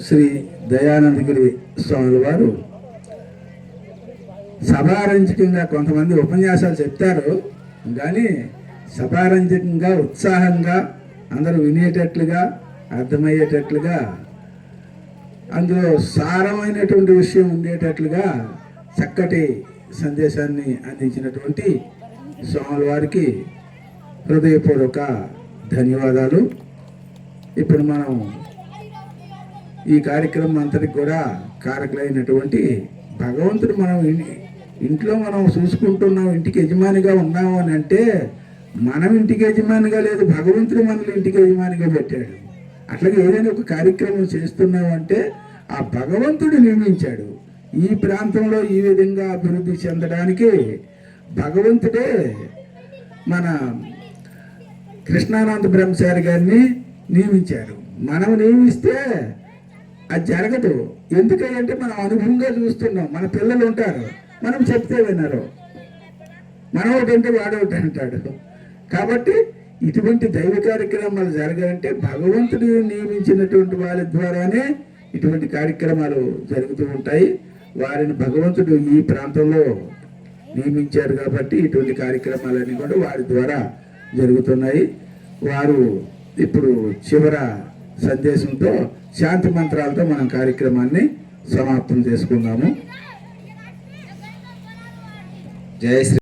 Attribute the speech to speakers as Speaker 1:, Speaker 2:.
Speaker 1: శ్రీ దయానందగిరి స్వాముల వారు సభారంజకంగా కొంతమంది ఉపన్యాసాలు చెప్తారు, కానీ సభారంజకంగా ఉత్సాహంగా అందరూ వినేటట్లుగా అర్థమయ్యేటట్లుగా అందులో సారమైనటువంటి విషయం ఉండేటట్లుగా చక్కటి సందేశాన్ని అందించినటువంటి స్వాముల వారికి హృదయపూర్వక ధన్యవాదాలు. ఇప్పుడు మనం ఈ కార్యక్రమం అంతటికి కూడా కారకులైనటువంటి భగవంతుడు మనం ఇంట్లో మనం చూసుకుంటున్నాం, ఇంటికి యజమానిగా ఉన్నాము అని అంటే మనం ఇంటికి యజమానిగా లేదు, భగవంతుడు మనల్ని ఇంటికి యజమానిగా పెట్టాడు. అట్లాగే ఏదైనా ఒక కార్యక్రమం చేస్తున్నాం అంటే ఆ భగవంతుడు నియమించాడు. ఈ ప్రాంతంలో ఈ విధంగా అభివృద్ధి చెందడానికి భగవంతుడే మన కృష్ణానంద బ్రహ్మచారి గారిని నియమించారు. మనం నియమిస్తే అది జరగదు. ఎందుకంటే మనం అనుభవంగా చూస్తున్నాం. మన పిల్లలు ఉంటారు, మనం చెప్తే వినరు, మనం ఒకటి అంటే వాడొకటి అంటాడు. కాబట్టి ఇటువంటి దైవ కార్యక్రమాలు జరగాలంటే భగవంతుడు నియమించినటువంటి వాళ్ళ ద్వారానే ఇటువంటి కార్యక్రమాలు జరుగుతూ ఉంటాయి. వారిని భగవంతుడు ఈ ప్రాంతంలో నియమించారు కాబట్టి ఇటువంటి కార్యక్రమాలన్నీ కూడా వారి ద్వారా జరుగుతున్నాయి. వారు ఇప్పుడు చివర సందేశంతో శాంతి మంత్రాలతో మనం కార్యక్రమాన్ని సమాప్తం చేసుకుందాము. జయ శ్రీ